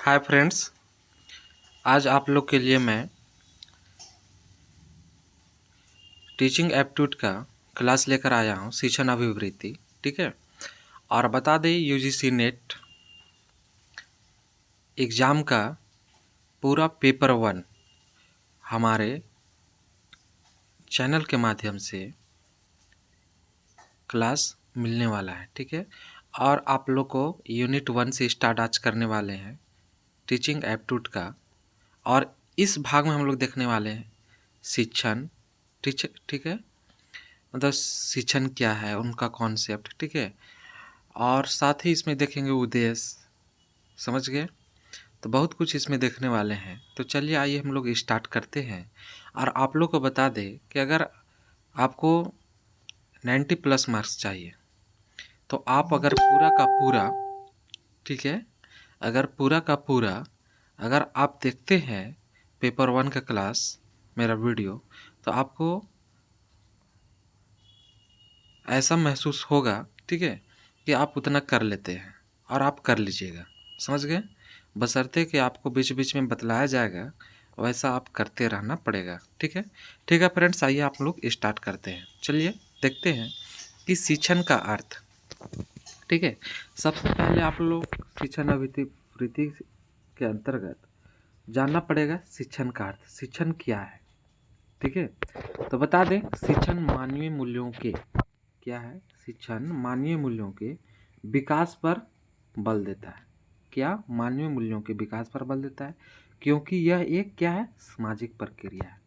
Hi friends. आज आप लोग के लिए मैं टीचिंग एप्टीट्यूड का क्लास लेकर आया हूँ, शिक्षण अभिवृत्ति। ठीक है। और बता दें, यूजीसी नेट एग्ज़ाम का पूरा पेपर 1 हमारे चैनल के माध्यम से क्लास मिलने वाला है। ठीक है। और आप लोग को यूनिट 1 से स्टार्ट आज करने वाले हैं टीचिंग एप्टीट्यूड का। और इस भाग में हम लोग देखने वाले हैं शिक्षण। ठीक है। मतलब शिक्षण क्या है, उनका कॉन्सेप्ट। ठीक है। और साथ ही इसमें देखेंगे उद्देश्य। समझ गए। तो बहुत कुछ इसमें देखने वाले हैं। तो चलिए आइए हम लोग स्टार्ट करते हैं। और आप लोग को बता दें कि अगर आपको 90 प्लस मार्क्स चाहिए तो आप अगर पूरा का पूरा, ठीक है, अगर पूरा का पूरा अगर आप देखते हैं पेपर 1 का क्लास, मेरा वीडियो, तो आपको ऐसा महसूस होगा, ठीक है, कि आप उतना कर लेते हैं और आप कर लीजिएगा। समझ गए। बशर्ते कि आपको बीच बीच में बतलाया जाएगा, वैसा आप करते रहना पड़ेगा। ठीक है। ठीक है फ्रेंड्स, आइए आप लोग स्टार्ट करते हैं। चलिए देखते हैं कि शिक्षण का अर्थ। ठीक है। सबसे पहले आप लोग शिक्षण अभिवृत्ति के अंतर्गत जानना पड़ेगा शिक्षण का अर्थ। शिक्षण क्या है। ठीक है। तो बता दें, शिक्षण मानवीय मूल्यों के क्या है, शिक्षण मानवीय मूल्यों के विकास पर बल देता है। क्या? मानवीय मूल्यों के विकास पर बल देता है, क्योंकि यह एक क्या है, सामाजिक प्रक्रिया है।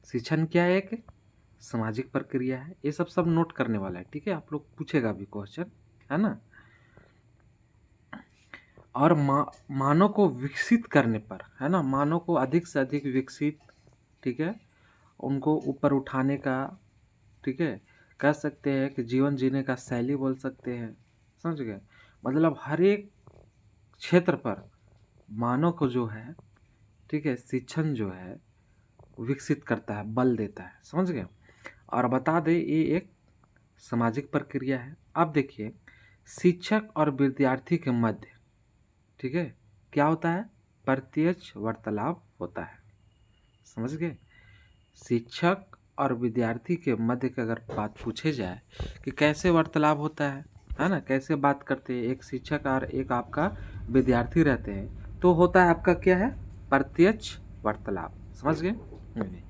शिक्षण क्या है, एक सामाजिक प्रक्रिया है। ये सब नोट करने वाला है। ठीक है। आप लोग पूछेगा भी क्वेश्चन, है ना। और मानव को विकसित करने पर, है ना, मानव को अधिक से अधिक विकसित, ठीक है, उनको ऊपर उठाने का, ठीक है, कह सकते हैं कि जीवन जीने का शैली बोल सकते हैं। समझ गए। मतलब हर एक क्षेत्र पर मानव को जो है, ठीक है, शिक्षण जो है विकसित करता है, बल देता है। समझ गए। और बता दें, ये एक सामाजिक प्रक्रिया है। अब देखिए, शिक्षक और विद्यार्थी के मध्य, ठीक है, क्या होता है, प्रत्यक्ष वार्तालाप होता है। समझ गए। शिक्षक और विद्यार्थी के मध्य की अगर बात पूछे जाए कि कैसे वार्तालाप होता है ना, कैसे बात करते हैं, एक शिक्षक और एक आपका विद्यार्थी रहते हैं, तो होता है आपका क्या है, प्रत्यक्ष वार्तालाप। समझ गए। नहीं।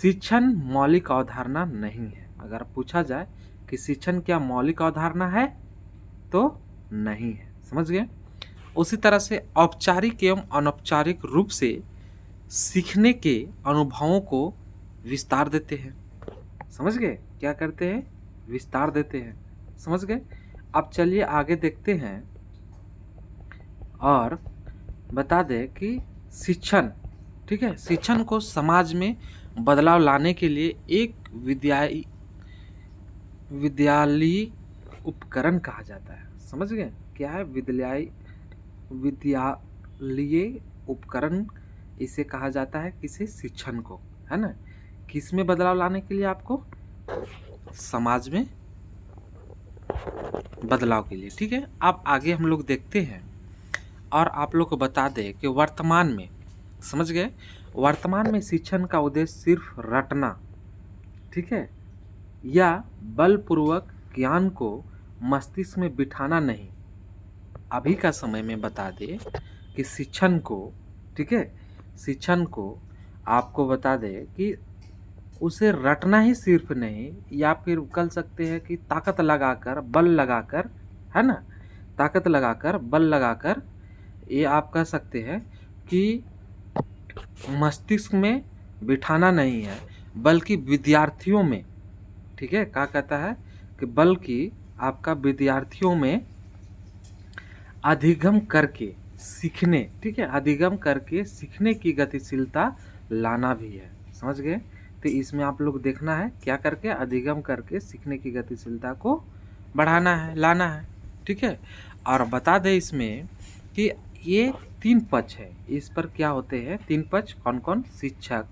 शिक्षण मौलिक अवधारणा नहीं है। अगर पूछा जाए कि शिक्षण क्या मौलिक अवधारणा है, तो नहीं है। समझ गए। उसी तरह से औपचारिक एवं अनौपचारिक रूप से सीखने के अनुभवों को विस्तार देते हैं। समझ गए। क्या करते हैं, विस्तार देते हैं। समझ गए। अब चलिए आगे देखते हैं और बता दें कि शिक्षण, ठीक है, शिक्षण को समाज में बदलाव लाने के लिए एक विद्यालयी उपकरण कहा जाता है। समझ गए। क्या है, विद्यालयी उपकरण इसे कहा जाता है, किसे, शिक्षण को, है ना। किस में बदलाव लाने के लिए, आपको समाज में बदलाव के लिए। ठीक है। अब आगे हम लोग देखते हैं और आप लोग को बता दें कि वर्तमान में, समझ गए, वर्तमान में शिक्षण का उद्देश्य सिर्फ रटना, ठीक है, या बलपूर्वक ज्ञान को मस्तिष्क में बिठाना नहीं। अभी का समय में बता दें कि शिक्षण को, ठीक है, शिक्षण को आपको बता दें कि उसे रटना ही सिर्फ नहीं, या फिर कह सकते हैं कि ताकत लगाकर, बल लगाकर, है ना, ताकत लगाकर, बल लगाकर, ये आप कह सकते हैं कि मस्तिष्क में बिठाना नहीं है, बल्कि विद्यार्थियों में, ठीक है, क्या कहता है कि बल्कि आपका विद्यार्थियों में अधिगम करके सीखने, ठीक है, अधिगम करके सीखने की गतिशीलता लाना भी है। समझ गए। तो इसमें आप लोग देखना है, क्या करके, अधिगम करके सीखने की गतिशीलता को बढ़ाना है, लाना है। ठीक है। और बता दें इसमें कि ये 3 पक्ष है। इस पर क्या होते हैं, 3 पक्ष, कौन कौन, शिक्षक,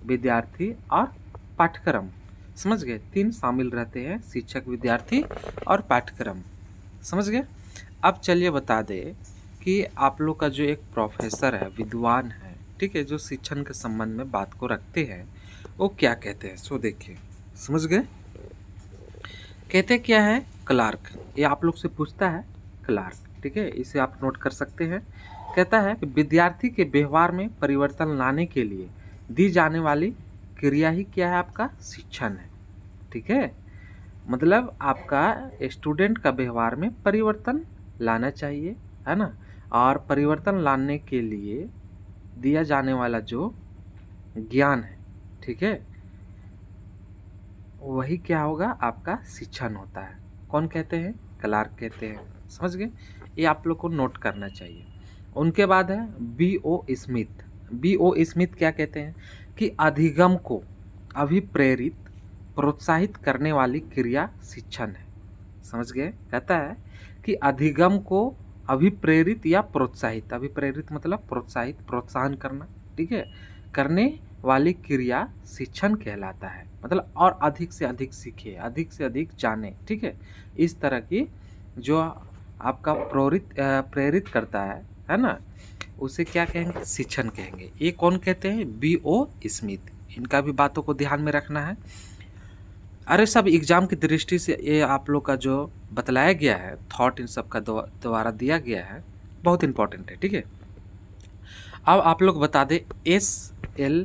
विद्यार्थी और पाठ्यक्रम। समझ गए। 3 शामिल रहते हैं, शिक्षक, विद्यार्थी और पाठ्यक्रम। समझ गए। अब चलिए बता दें कि आप लोग का जो एक प्रोफेसर है, विद्वान है, ठीक है, जो शिक्षण के संबंध में बात को रखते हैं, वो क्या कहते हैं? सो देखिए, समझ गए? कहते क्या है? क्लार्क। ये आप लोग से पूछता है क्लार्क, ठीक है, इसे आप नोट कर सकते हैं। कहता है कि विद्यार्थी के व्यवहार में परिवर्तन लाने के लिए दी जाने वाली क्रिया ही क्या है? आपका शिक्षण है, ठीक है। मतलब आपका स्टूडेंट का व्यवहार में परिवर्तन लाना चाहिए, है ना। और परिवर्तन लाने के लिए दिया जाने वाला जो ज्ञान है, ठीक है, वही क्या होगा? आपका शिक्षण होता है। कौन कहते हैं? क्लार्क कहते हैं। समझ गए? ये आप लोग को नोट करना चाहिए। उनके बाद है B.O. स्मिथ। B.O. स्मिथ क्या कहते हैं? कि अधिगम को अभिप्रेरित प्रोत्साहित करने वाली क्रिया शिक्षण है। समझ गए? कहता है कि अधिगम को अभिप्रेरित या प्रोत्साहित, अभिप्रेरित मतलब प्रोत्साहित, प्रोत्साहन करना, ठीक है, करने वाली क्रिया शिक्षण कहलाता है। मतलब और अधिक से अधिक सीखे, अधिक से अधिक जाने, ठीक है, इस तरह की जो आपका प्रेरित करता है ना, उसे क्या कहेंगे? शिक्षण कहेंगे। ये कौन कहते हैं? B.O. स्मिथ। इनका भी बातों को ध्यान में रखना है। अरे सब एग्जाम की दृष्टि से ये आप लोग का जो बतलाया गया है, थॉट इन सब का द्वारा दिया गया है, बहुत इंपॉर्टेंट है, ठीक है। अब आप लोग बता दें S.L.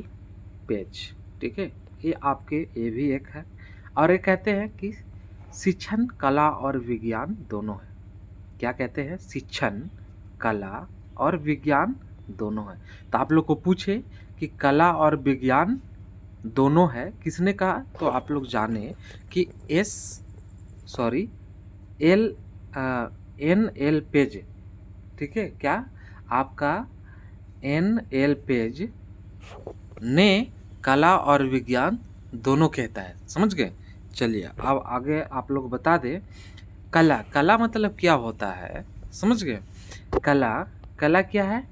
पेज, ठीक है, ये आपके ये भी एक है। और ये कहते हैं कि शिक्षण कला और विज्ञान दोनों है। क्या कहते हैं? शिक्षण कला और विज्ञान दोनों है। तो आप लोग को पूछे कि कला और विज्ञान दोनों है, किसने कहा? तो आप लोग जाने कि N.L. पेज, ठीक है, क्या आपका N.L. पेज ने कला और विज्ञान दोनों कहता है। समझ गए? चलिए अब आगे आप लोग बता दे कला। कला मतलब क्या होता है? समझ गए? कला क्या है?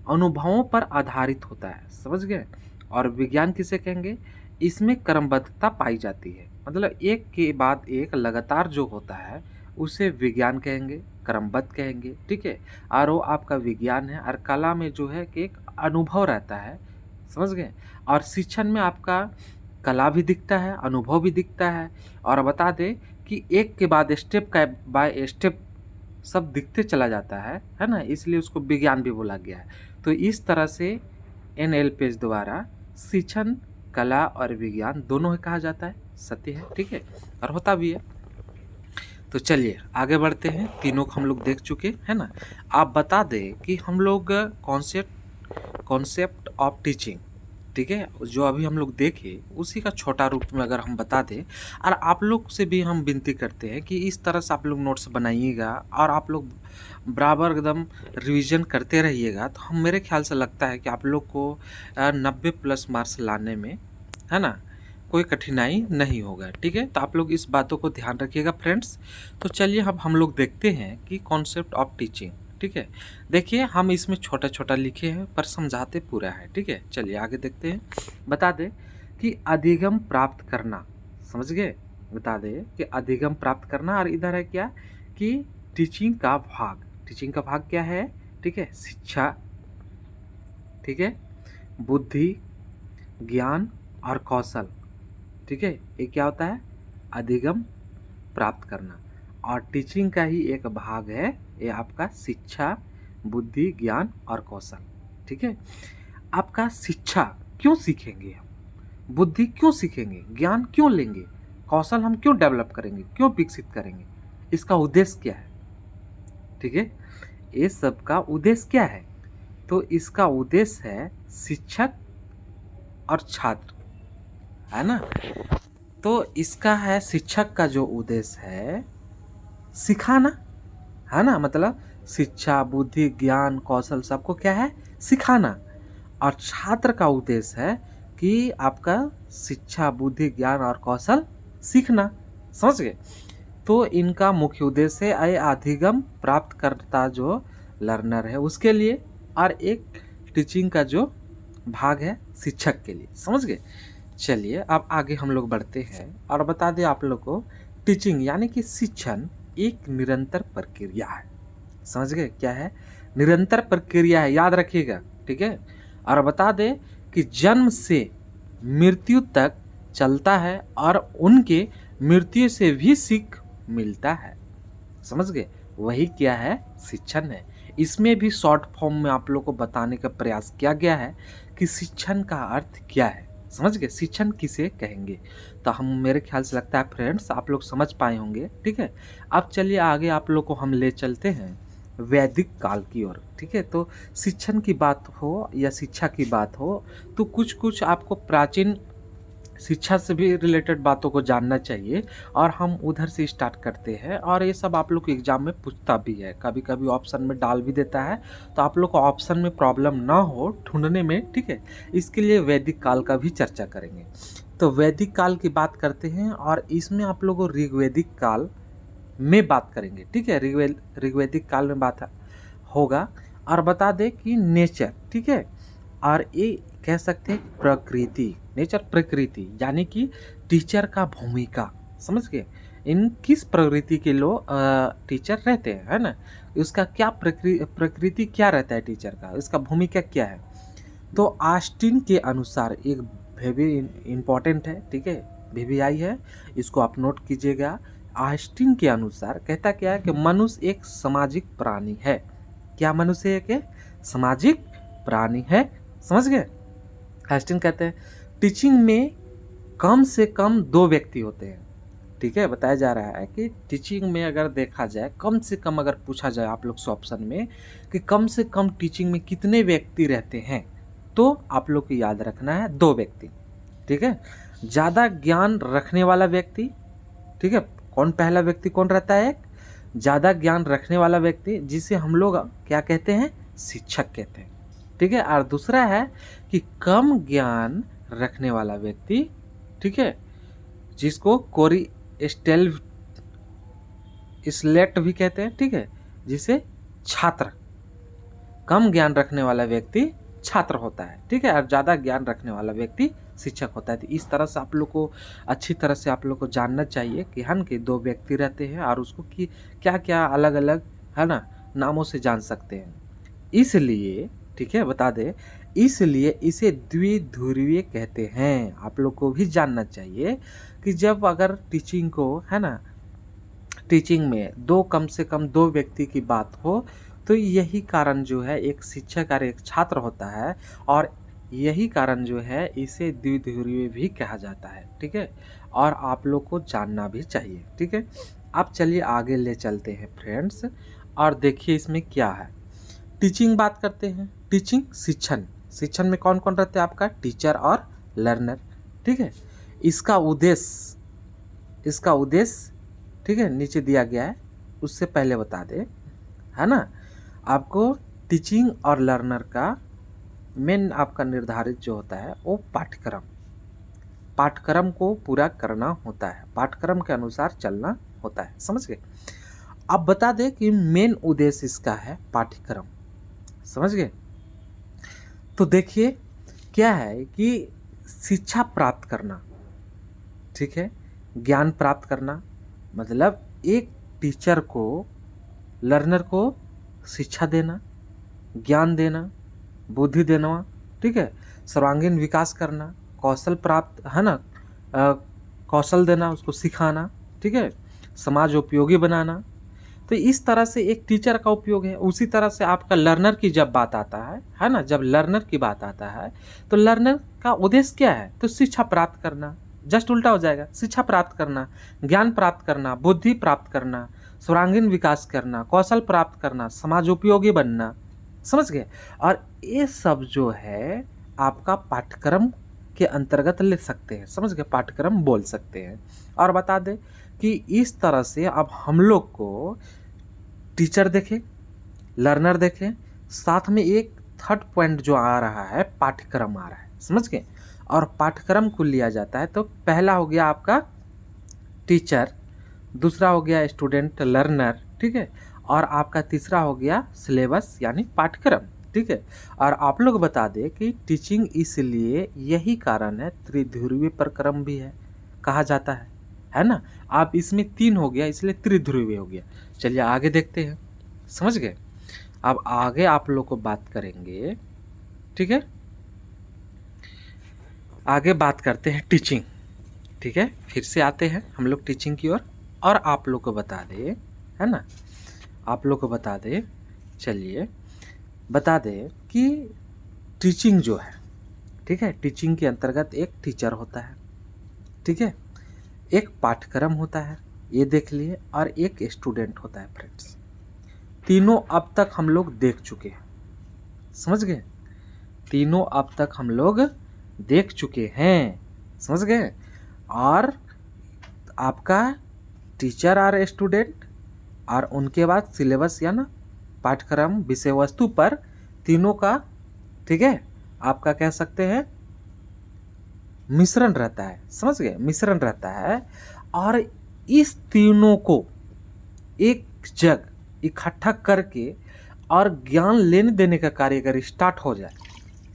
अनुभवों पर आधारित होता है। समझ गए? और विज्ञान किसे कहेंगे? इसमें क्रमबद्धता पाई जाती है, मतलब एक के बाद एक लगातार जो होता है उसे विज्ञान कहेंगे, क्रमबद्ध कहेंगे, ठीक है। और वो आपका विज्ञान है। और कला में जो है कि एक अनुभव रहता है। समझ गए? और शिक्षण में आपका कला भी दिखता है, अनुभव भी दिखता है। और बता दें कि एक के बाद स्टेप का बाय स्टेप सब दिखते चला जाता है ना, इसलिए उसको विज्ञान भी बोला गया है। तो इस तरह से N.L. पेज द्वारा शिक्षण कला और विज्ञान दोनों ही कहा जाता है। सत्य है, ठीक है, और होता भी है। तो चलिए आगे बढ़ते हैं। तीनों को हम लोग देख चुके हैं ना। आप बता दें कि हम लोग कॉन्सेप्ट ऑफ टीचिंग, ठीक है, जो अभी हम लोग देखे उसी का छोटा रूप में अगर हम बता दें, और आप लोग से भी हम विनती करते हैं कि इस तरह से आप लोग नोट्स बनाइएगा और आप लोग बराबर एकदम रिवीजन करते रहिएगा, तो हम मेरे ख्याल से लगता है कि आप लोग को 90+ मार्क्स लाने में, है ना, कोई कठिनाई नहीं होगा, ठीक है। तो आप लोग इस बातों को ध्यान रखिएगा फ्रेंड्स। तो चलिए अब हम लोग देखते हैं कि कॉन्सेप्ट ऑफ टीचिंग, ठीक है। देखिए हम इसमें छोटा छोटा लिखे हैं पर समझाते पूरा है, ठीक है। चलिए आगे देखते हैं। बता दें कि अधिगम प्राप्त करना, समझ गए? बता दें कि अधिगम प्राप्त करना। और इधर है क्या कि टीचिंग का भाग। टीचिंग का भाग क्या है? ठीक है, शिक्षा, ठीक है, बुद्धि, ज्ञान और कौशल, ठीक है, ये क्या होता है? अधिगम प्राप्त करना। और टीचिंग का ही एक भाग है ये आपका शिक्षा, बुद्धि, ज्ञान और कौशल, ठीक है। आपका शिक्षा क्यों सीखेंगे हम, बुद्धि क्यों सीखेंगे, ज्ञान क्यों लेंगे, कौशल हम क्यों डेवलप करेंगे, क्यों विकसित करेंगे, इसका उद्देश्य क्या है? ठीक है, ये सब का उद्देश्य क्या है? तो इसका उद्देश्य है शिक्षक और छात्र, है ना। तो इसका है शिक्षक का जो उद्देश्य है सिखाना, है ना, मतलब शिक्षा, बुद्धि, ज्ञान, कौशल सबको क्या है? सिखाना। और छात्र का उद्देश्य है कि आपका शिक्षा, बुद्धि, ज्ञान और कौशल सीखना। समझ गए? तो इनका मुख्य उद्देश्य है अधिगम प्राप्त करता जो लर्नर है उसके लिए, और एक टीचिंग का जो भाग है शिक्षक के लिए। समझ गए? चलिए अब आगे हम लोग बढ़ते हैं और बता दें आप लोग को टीचिंग यानी कि शिक्षण एक निरंतर प्रक्रिया है। समझ गए? क्या है? निरंतर प्रक्रिया है, याद रखिएगा, ठीक है। और बता दें कि जन्म से मृत्यु तक चलता है और उनके मृत्यु से भी सीख मिलता है। समझ गए, वही क्या है, शिक्षण है। इसमें भी शॉर्ट फॉर्म में आप लोग को बताने का प्रयास किया गया है कि शिक्षण का अर्थ क्या है। समझ गए, शिक्षण किसे कहेंगे। तो हम, मेरे ख्याल से लगता है फ्रेंड्स आप लोग समझ पाए होंगे, ठीक है। अब चलिए आगे आप लोग को हम ले चलते हैं वैदिक काल की ओर, ठीक है। तो शिक्षण की बात हो या शिक्षा की बात हो तो कुछ कुछ आपको प्राचीन शिक्षा से भी रिलेटेड बातों को जानना चाहिए और हम उधर से स्टार्ट करते हैं। और ये सब आप लोग को एग्जाम में पूछता भी है, कभी कभी ऑप्शन में डाल भी देता है, तो आप लोग को ऑप्शन में प्रॉब्लम ना हो ढूंढने में, ठीक है। इसके लिए वैदिक काल का भी चर्चा करेंगे। तो वैदिक काल की बात करते हैं और इसमें आप लोग को ऋग्वैदिक काल में बात करेंगे, ठीक है। ऋग्वैदिक काल में बात होगा। और बता दें कि नेचर, ठीक है, और ये कह सकते हैं प्रकृति, नेचर प्रकृति, यानी कि टीचर का भूमिका। समझ गए, इन किस प्रकृति के लोग टीचर रहते हैं, है ना। उसका क्या प्रकृति क्या रहता है टीचर का, इसका भूमिका क्या है। तो ऑस्टिन के अनुसार, एक वेरी इम्पॉर्टेंट है, ठीक है, VVI है, इसको आप नोट कीजिएगा। ऑस्टिन के अनुसार कहता क्या है कि मनुष्य एक सामाजिक प्राणी है। क्या मनुष्य एक सामाजिक प्राणी है, समझ गए। ऑस्टिन कहते हैं टीचिंग में कम से कम 2 व्यक्ति होते हैं, ठीक है। बताया जा रहा है कि टीचिंग में अगर देखा जाए, कम से कम अगर पूछा जाए आप लोग से ऑप्शन में कि कम से कम टीचिंग में कितने व्यक्ति रहते हैं, तो आप लोग को याद रखना है 2 व्यक्ति, ठीक है। ज़्यादा ज्ञान रखने वाला व्यक्ति, ठीक है। कौन पहला व्यक्ति कौन रहता है, एक ज़्यादा ज्ञान रखने वाला व्यक्ति, जिसे हम लोग क्या कहते हैं, शिक्षक कहते हैं, ठीक है। और दूसरा है कि कम ज्ञान रखने वाला व्यक्ति, ठीक है, जिसको कोरी स्लेट भी कहते हैं, ठीक है, जिसे छात्र, कम ज्ञान रखने वाला व्यक्ति छात्र होता है, ठीक है, और ज़्यादा ज्ञान रखने वाला व्यक्ति शिक्षक होता है। तो इस तरह से आप लोग को अच्छी तरह से आप लोग को जानना चाहिए कि हन के 2 व्यक्ति रहते हैं और उसको कि क्या क्या अलग अलग, है ना, नामों से जान सकते हैं। इसलिए, ठीक है, बता दें, इसलिए इसे द्विध्रुवीय कहते हैं। आप लोग को भी जानना चाहिए कि जब अगर टीचिंग को, है ना, टीचिंग में कम से कम 2 व्यक्ति की बात हो, तो यही कारण जो है एक शिक्षक और एक छात्र होता है, और यही कारण जो है इसे द्विध्रुवीय भी कहा जाता है, ठीक है। और आप लोग को जानना भी चाहिए, ठीक है। अब चलिए आगे ले चलते हैं फ्रेंड्स, और देखिए इसमें क्या है। टीचिंग बात करते हैं, टीचिंग शिक्षण, शिक्षण में कौन कौन रहते हैं आपका, टीचर और लर्नर, ठीक है। इसका उद्देश्य, ठीक है, नीचे दिया गया है, उससे पहले बता दे, है ना, आपको टीचिंग और लर्नर का मेन आपका निर्धारित जो होता है वो पाठ्यक्रम को पूरा करना होता है, पाठ्यक्रम के अनुसार चलना होता है, समझ गए। अब बता दें कि मेन उद्देश्य इसका है पाठ्यक्रम, समझ गए। तो देखिए क्या है कि शिक्षा प्राप्त करना, ठीक है, ज्ञान प्राप्त करना, मतलब एक टीचर को, लर्नर को शिक्षा देना, ज्ञान देना, बुद्धि देना, ठीक है, सर्वांगीण विकास करना, कौशल प्राप्त, है ना, कौशल देना, उसको सिखाना, ठीक है, समाज उपयोगी बनाना। तो इस तरह से एक टीचर का उपयोग है। उसी तरह से आपका लर्नर की जब बात आता है ना, जब लर्नर की बात आता है तो लर्नर का उद्देश्य क्या है, तो शिक्षा प्राप्त करना, जस्ट उल्टा हो जाएगा, शिक्षा प्राप्त करना, ज्ञान प्राप्त करना, बुद्धि प्राप्त करना, सर्वांगीण विकास करना, कौशल प्राप्त करना, समाज उपयोगी बनना, समझ गए। और ये सब जो है आपका पाठ्यक्रम के अंतर्गत ले सकते हैं, समझ गए, पाठ्यक्रम बोल सकते हैं। और बता दें कि इस तरह से अब हम लोग को टीचर देखें, लर्नर देखें, साथ में एक थर्ड पॉइंट जो आ रहा है पाठ्यक्रम आ रहा है, समझ गए। और पाठ्यक्रम को लिया जाता है तो पहला हो गया आपका टीचर, दूसरा हो गया स्टूडेंट लर्नर, ठीक है, और आपका तीसरा हो गया सिलेबस यानी पाठ्यक्रम, ठीक है। और आप लोग बता दें कि टीचिंग इसलिए यही कारण है त्रिध्रुवीय प्रक्रम भी है कहा जाता है ना। आप इसमें 3 हो गया इसलिए त्रिध्रुवीय हो गया। चलिए आगे देखते हैं, समझ गए। अब आगे आप लोग को बात करेंगे, ठीक है, आगे बात करते हैं टीचिंग, ठीक है। फिर से आते हैं हम लोग टीचिंग की ओर। और आप लोग को बता दें, है ना, आप लोग को बता दें, चलिए बता दें कि टीचिंग जो है, ठीक है, टीचिंग के अंतर्गत एक टीचर होता है, ठीक है, एक पाठ्यक्रम होता है, ये देख लिए, और एक स्टूडेंट होता है फ्रेंड्स। तीनों अब तक हम लोग देख चुके हैं, समझ गए, तीनों अब तक हम लोग देख चुके हैं, समझ गए। और आपका टीचर और स्टूडेंट, और उनके बाद सिलेबस या ना पाठ्यक्रम विषय वस्तु पर तीनों का, ठीक है, आपका कह सकते हैं मिश्रण रहता है, समझ गए, मिश्रण रहता है। और इस तीनों को एक जगह इकट्ठा करके और ज्ञान लेने देने का कार्य अगर स्टार्ट हो जाए,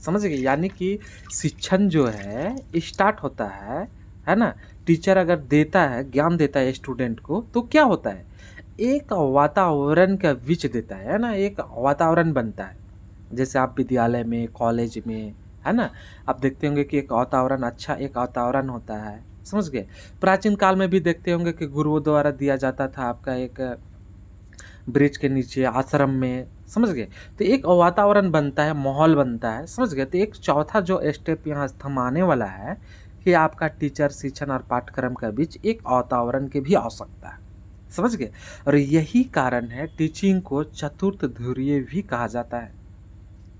समझ गए, यानी कि शिक्षण जो है स्टार्ट होता है ना, टीचर अगर देता है, ज्ञान देता है स्टूडेंट को, तो क्या होता है, एक वातावरण का बीच देता है ना, एक वातावरण बनता है। जैसे आप विद्यालय में, कॉलेज में, है ना, आप देखते होंगे कि एक वातावरण, अच्छा एक वातावरण होता है, समझ गए। प्राचीन काल में भी देखते होंगे कि गुरुओं द्वारा दिया जाता था आपका एक ब्रिज के नीचे आश्रम में, समझ गए। तो एक वातावरण बनता है, माहौल बनता है, समझ गए। तो एक चौथा जो स्टेप यहाँ हम आने वाला है कि आपका टीचर, शिक्षण और पाठ्यक्रम के बीच एक वातावरण की भी आवश्यकता है, समझ गए। और यही कारण है टीचिंग को चतुर्थ ध्रुवीय भी कहा जाता है,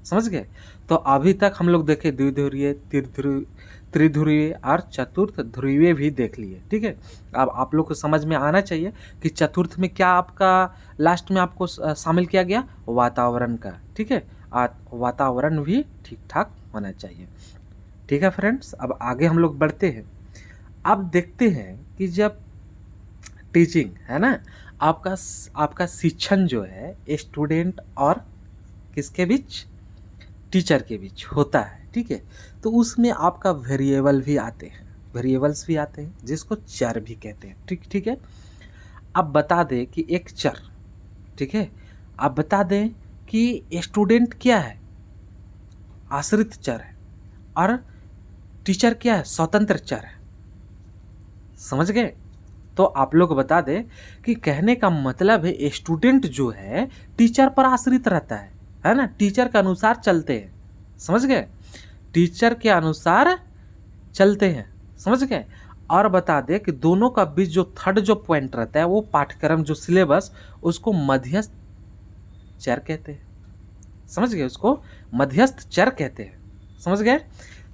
समझ गए। तो अभी तक हम लोग देखे द्विध्रुवीय, त्रिध्रुवीय और चतुर्थ ध्रुवीय भी देख लिए, ठीक है। अब आप लोग को समझ में आना चाहिए कि चतुर्थ में क्या आपका लास्ट में आपको शामिल किया गया, वातावरण का, ठीक है। वातावरण भी ठीक ठाक होना चाहिए, ठीक है फ्रेंड्स। अब आगे हम लोग बढ़ते हैं। अब देखते हैं कि जब टीचिंग है ना, आपका शिक्षण जो है स्टूडेंट और किसके बीच, टीचर के बीच होता है, ठीक है। तो उसमें आपका वेरिएबल भी आते हैं, वेरिएबल्स भी आते हैं, जिसको चर भी कहते हैं, ठीक ठीक है। अब बता दें कि एक चर, ठीक है, अब बता दें कि स्टूडेंट क्या है, आश्रित चर है, और टीचर क्या है, स्वतंत्र चर है, समझ गए। तो आप लोग बता दें कि कहने का मतलब है स्टूडेंट जो है टीचर पर आश्रित रहता है ना, टीचर के अनुसार चलते हैं, समझ गए, टीचर के अनुसार चलते हैं, समझ गए। और बता दें कि दोनों का बीच जो थर्ड जो पॉइंट रहता है, वो पाठ्यक्रम, जो सिलेबस, उसको मध्यस्थ चर कहते हैं, समझ गए, उसको मध्यस्थ चर कहते हैं, समझ गए।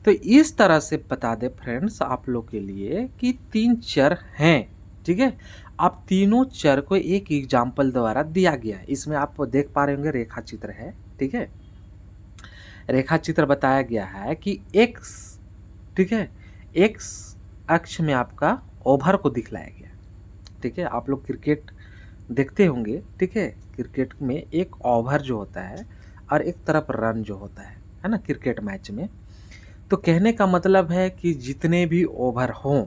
तो इस तरह से बता दें फ्रेंड्स आप लोग के लिए कि 3 चर हैं, ठीक है। अब तीनों चर को एक एग्जाम्पल द्वारा दिया गया है। इसमें आप देख पा रहे होंगे रेखा चित्र है, ठीक है, रेखा चित्र बताया गया है कि x, ठीक है, x अक्ष में आपका ओवर को दिखलाया गया, ठीक है। आप लोग क्रिकेट देखते होंगे, ठीक है, क्रिकेट में एक ओवर जो होता है और एक तरफ रन जो होता है ना, क्रिकेट मैच में। तो कहने का मतलब है कि जितने भी ओवर हों,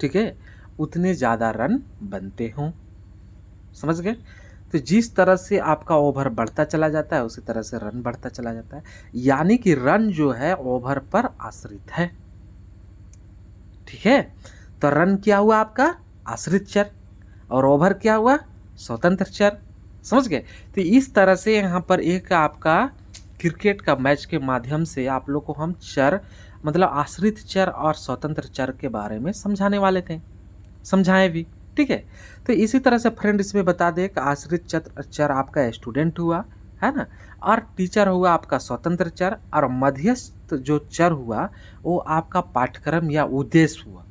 ठीक है, उतने ज़्यादा रन बनते हों, समझ गए। तो जिस तरह से आपका ओवर बढ़ता चला जाता है, उसी तरह से रन बढ़ता चला जाता है, यानी कि रन जो है ओवर पर आश्रित है, ठीक है। तो रन क्या हुआ आपका, आश्रित चर, और ओवर क्या हुआ, स्वतंत्र चर, समझ गए। तो इस तरह से यहाँ पर एक आपका क्रिकेट का मैच के माध्यम से आप लोग को हम चर, मतलब आश्रित चर और स्वतंत्र चर के बारे में समझाने वाले थे, समझाएं भी, ठीक है। तो इसी तरह से फ्रेंड इसमें बता दें कि आश्रित चर आपका स्टूडेंट हुआ, है ना, और टीचर हुआ आपका स्वतंत्र चर, और मध्यस्थ जो चर हुआ वो आपका पाठ्यक्रम या उद्देश्य हुआ,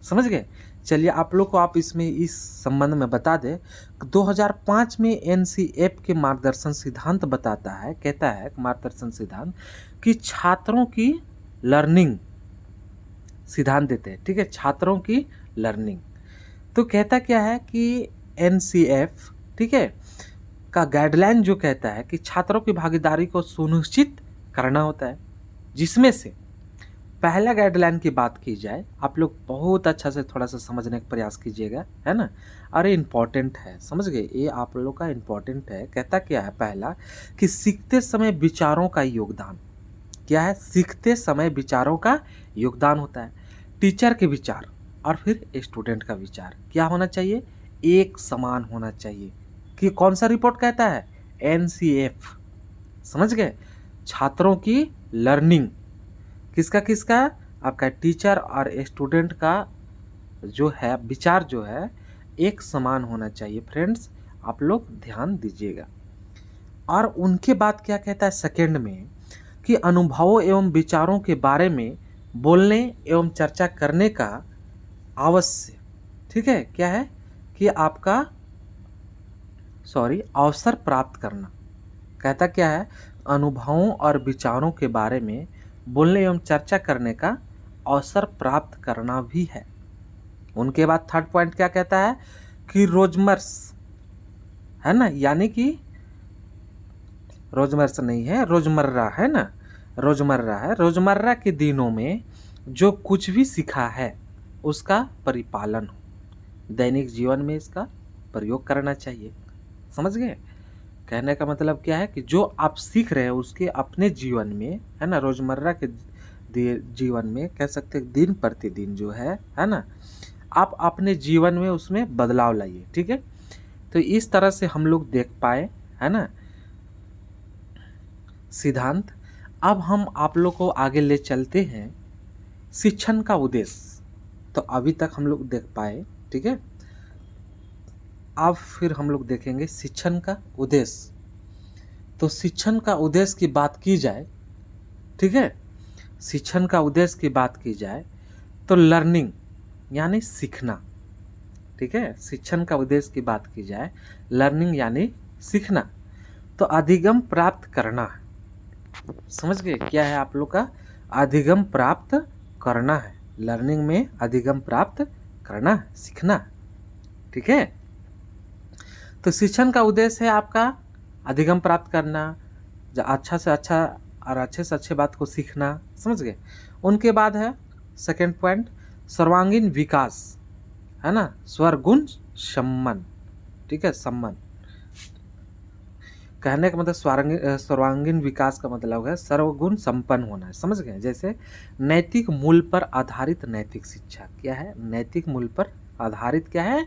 समझ गए। चलिए आप लोग को आप इसमें इस संबंध में बता दें, 2005 में एनसीएफ के मार्गदर्शन सिद्धांत बताता है, कहता है मार्गदर्शन सिद्धांत कि छात्रों की लर्निंग सिद्धांत देते हैं, ठीक है, छात्रों की लर्निंग। तो कहता क्या है कि एनसीएफ, ठीक है, का गाइडलाइन जो कहता है कि छात्रों की भागीदारी को सुनिश्चित करना होता है, जिसमें से पहला गाइडलाइन की बात की जाए, आप लोग बहुत अच्छा से थोड़ा सा समझने का प्रयास कीजिएगा, है ना। अरे इम्पॉर्टेंट है, समझ गए, ये आप लोग का इम्पॉर्टेंट है। कहता क्या है पहला, कि सीखते समय विचारों का योगदान। क्या है? सीखते समय विचारों का योगदान होता है। टीचर के विचार और फिर स्टूडेंट का विचार क्या होना चाहिए? एक समान होना चाहिए। कि कौन सा रिपोर्ट कहता है? NCF, समझ गए। छात्रों की लर्निंग किसका किसका? आपका टीचर और स्टूडेंट का जो है विचार जो है एक समान होना चाहिए। फ्रेंड्स आप लोग ध्यान दीजिएगा। और उनके बाद क्या कहता है सेकंड में, कि अनुभवों एवं विचारों के बारे में बोलने एवं चर्चा करने का आवश्य, ठीक है, क्या है कि आपका अवसर प्राप्त करना। कहता क्या है? अनुभवों और विचारों के बारे में बोलने एवं चर्चा करने का अवसर प्राप्त करना भी है। उनके बाद थर्ड पॉइंट क्या कहता है? कि रोजमर्स, है ना, यानी कि रोजमर्स नहीं है, रोजमर्रा है ना, रोजमर्रा है। रोजमर्रा के दिनों में जो कुछ भी सीखा है उसका परिपालन हो, दैनिक जीवन में इसका प्रयोग करना चाहिए। समझ गए? कहने का मतलब क्या है कि जो आप सीख रहे हैं उसके अपने जीवन में, है ना, रोजमर्रा के जीवन में, कह सकते हैं दिन प्रतिदिन जो है ना, आप अपने जीवन में उसमें बदलाव लाइए। ठीक है, तो इस तरह से हम लोग देख पाए, है ना, सिद्धांत। अब हम आप लोग को आगे ले चलते हैं शिक्षण का उद्देश्य। तो अभी तक हम लोग देख पाए, ठीक है। अब फिर हम लोग देखेंगे शिक्षण का उद्देश्य। तो शिक्षण का उद्देश्य की बात की जाए, ठीक है, शिक्षण का उद्देश्य की बात की जाए तो लर्निंग यानी सीखना। ठीक है, शिक्षण का उद्देश्य की बात की जाए लर्निंग यानी सीखना। तो अधिगम प्राप्त करना है। समझ गए क्या है आप लोग का? अधिगम प्राप्त करना है। लर्निंग में अधिगम प्राप्त करना है, सीखना। ठीक है, तो शिक्षण का उद्देश्य है आपका अधिगम प्राप्त करना, अच्छा से अच्छा और अच्छे से अच्छे बात को सीखना। समझ गए? उनके बाद है सेकंड पॉइंट सर्वांगीण विकास, है ना, स्वरगुण सम्मान। ठीक है, सम्मान कहने का मतलब सर्वांगीण विकास का मतलब है सर्वगुण संपन्न होना है। समझ गए? जैसे नैतिक मूल्य पर आधारित नैतिक शिक्षा। क्या है? नैतिक मूल्य पर आधारित क्या है?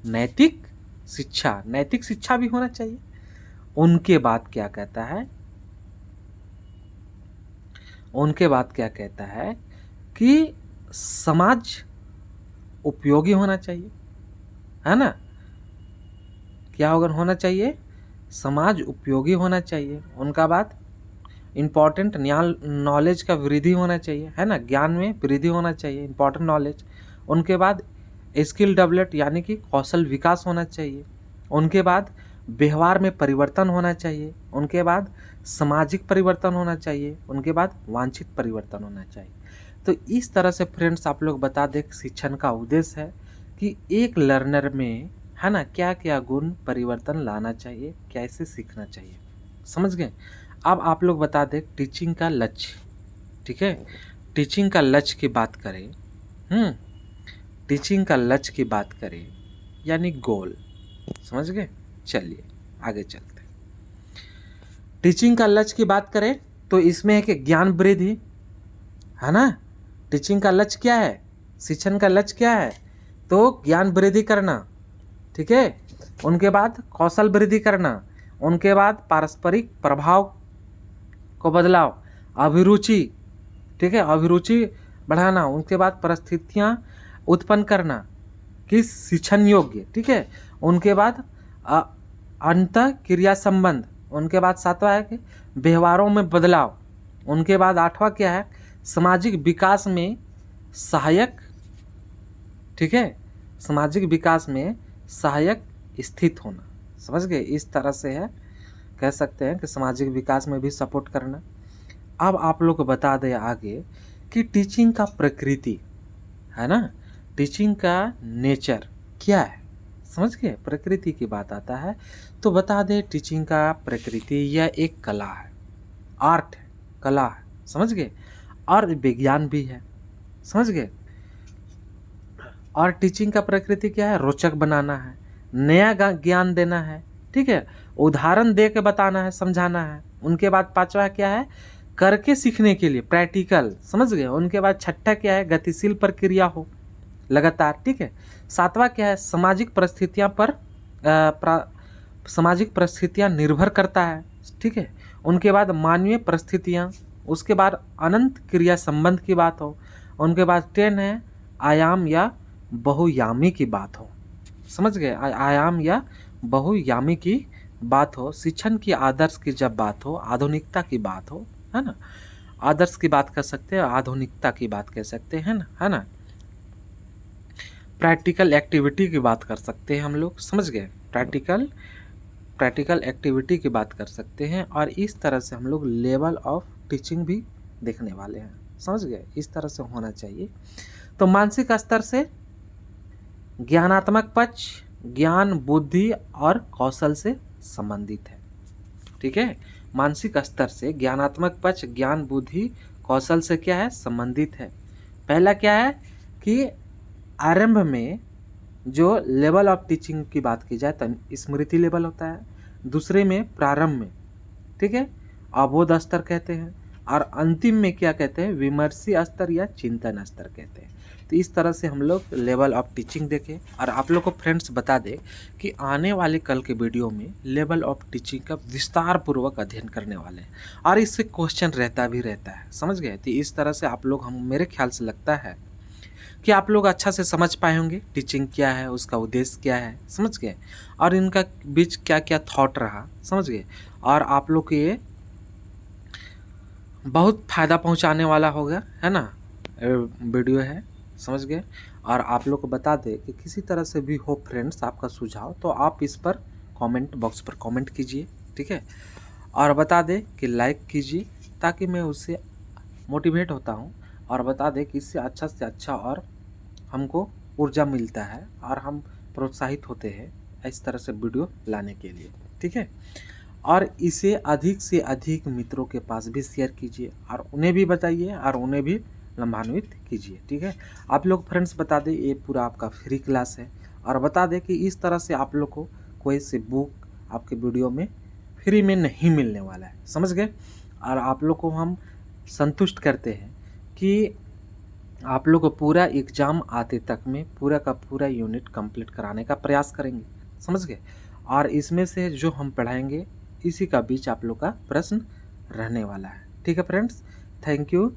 नैतिक शिक्षा। नैतिक शिक्षा भी होना चाहिए। उनके बाद क्या कहता है? उनके बाद क्या कहता है कि समाज उपयोगी होना चाहिए, है ना। क्या होना चाहिए? समाज उपयोगी होना चाहिए। उनका बाद इम्पॉर्टेंट नॉलेज का वृद्धि होना चाहिए, है ना, ज्ञान में वृद्धि होना चाहिए, इम्पॉर्टेंट नॉलेज। उनके बाद स्किल डेवलप यानी कि कौशल विकास होना चाहिए। उनके बाद व्यवहार में परिवर्तन होना चाहिए। उनके बाद सामाजिक परिवर्तन होना चाहिए। उनके बाद वांछित परिवर्तन होना चाहिए। तो इस तरह से फ्रेंड्स आप लोग बता दें शिक्षण का उद्देश्य है कि एक लर्नर में, है ना, क्या क्या गुण परिवर्तन लाना चाहिए, कैसे सीखना चाहिए। समझ गए? अब आप लोग बता दें टीचिंग का लक्ष्य। ठीक है, टीचिंग का लक्ष्य की बात करें, टीचिंग का लक्ष्य की बात करें यानी गोल। समझ गए? चलिए आगे चलते हैं। टीचिंग का लक्ष्य की बात करें तो इसमें है कि ज्ञान वृद्धि, है ना। टीचिंग का लक्ष्य क्या है? शिक्षण का लक्ष्य क्या है? तो ज्ञान वृद्धि करना। ठीक है, उनके बाद कौशल वृद्धि करना। उनके बाद पारस्परिक प्रभाव को बदलाव, अभिरुचि, ठीक है, अभिरुचि बढ़ाना। उनके बाद परिस्थितियाँ उत्पन्न करना कि शिक्षण योग्य। ठीक है, उनके बाद अंतः क्रिया संबंध। उनके बाद सातवां है कि व्यवहारों में बदलाव। उनके बाद आठवां क्या है? सामाजिक विकास में सहायक। ठीक है, सामाजिक विकास में सहायक स्थित होना। समझ गए? इस तरह से है, कह सकते हैं कि सामाजिक विकास में भी सपोर्ट करना। अब आप लोग को बता दें आगे कि टीचिंग का प्रकृति, है ना, टीचिंग का नेचर क्या है। समझ गए? प्रकृति की बात आता है तो बता दें टीचिंग का प्रकृति यह एक कला है, आर्ट है, कला है। समझ गए? और विज्ञान भी है, समझ गए। और टीचिंग का प्रकृति क्या है, रोचक बनाना है, नया ज्ञान देना है, ठीक है, उदाहरण दे के बताना है, समझाना है। उनके बाद पांचवा क्या है, करके सीखने के लिए प्रैक्टिकल, समझ गए। उनके बाद छठा क्या है, गतिशील प्रक्रिया हो लगातार, ठीक है। सातवां क्या है, सामाजिक परिस्थितियां पर सामाजिक परिस्थितियां निर्भर करता है, ठीक है। उनके बाद मानवीय परिस्थितियां, उसके बाद अनंत क्रिया संबंध की बात हो। उनके बाद 10 है आयाम या बहुयामी की बात हो, समझ गए। आयाम या बहुयामी की बात हो। शिक्षण की आदर्श की जब बात हो, आधुनिकता की बात हो, है ना। आदर्श की बात कर सकते हैं, आधुनिकता की बात कह सकते हैं ना, है ना। प्रैक्टिकल एक्टिविटी की बात कर सकते हैं हम लोग, समझ गए। प्रैक्टिकल एक्टिविटी की बात कर सकते हैं। और इस तरह से हम लोग लेवल ऑफ टीचिंग भी देखने वाले हैं, समझ गए। इस तरह से होना चाहिए। तो मानसिक स्तर से ज्ञानात्मक पक्ष ज्ञान, बुद्धि और कौशल से संबंधित है, ठीक है। मानसिक स्तर से ज्ञानात्मक पक्ष ज्ञान, बुद्धि, कौशल से क्या है, संबंधित है। पहला क्या है कि आरंभ में जो लेवल ऑफ टीचिंग की बात की जाए तो स्मृति लेवल होता है। दूसरे में प्रारंभ में, ठीक है, अबोध स्तर कहते हैं। और अंतिम में क्या कहते हैं, विमर्शी स्तर या चिंतन स्तर कहते हैं। तो इस तरह से हम लोग लेवल ऑफ टीचिंग देखें। और आप लोग को फ्रेंड्स बता दें कि आने वाले कल के वीडियो में लेवल ऑफ टीचिंग का विस्तार पूर्वक अध्ययन करने वाले हैं। और इससे क्वेश्चन रहता भी रहता है, समझ गए। तो इस तरह से आप लोग, हम मेरे ख्याल से लगता है कि आप लोग अच्छा से समझ पाए होंगे टीचिंग क्या है, उसका उद्देश्य क्या है, समझ गए। और इनका बीच क्या क्या थॉट रहा, समझ गए। और आप लोग को ये बहुत फ़ायदा पहुंचाने वाला होगा, है ना, वीडियो है, समझ गए। और आप लोग को बता दें कि किसी तरह से भी हो फ्रेंड्स आपका सुझाव, तो आप इस पर कमेंट बॉक्स पर कमेंट कीजिए, ठीक है। और बता दें कि लाइक कीजिए, ताकि मैं उससे मोटिवेट होता हूँ। और बता दें कि इससे अच्छा से अच्छा और हमको ऊर्जा मिलता है और हम प्रोत्साहित होते हैं इस तरह से वीडियो लाने के लिए, ठीक है। और इसे अधिक से अधिक मित्रों के पास भी शेयर कीजिए और उन्हें भी बताइए और उन्हें भी लाभान्वित कीजिए, ठीक है। आप लोग फ्रेंड्स बता दें ये पूरा आपका फ्री क्लास है। और बता दें कि इस तरह से आप लोग को कोई सी बुक आपके वीडियो में फ्री में नहीं मिलने वाला है, समझ गए। और आप लोग को हम संतुष्ट करते हैं कि आप लोग को पूरा एग्ज़ाम आते तक में पूरा का पूरा यूनिट कंप्लीट कराने का प्रयास करेंगे, समझ गए। और इसमें से जो हम पढ़ाएंगे इसी का बीच आप लोग का प्रश्न रहने वाला है, ठीक है फ्रेंड्स। Thank you.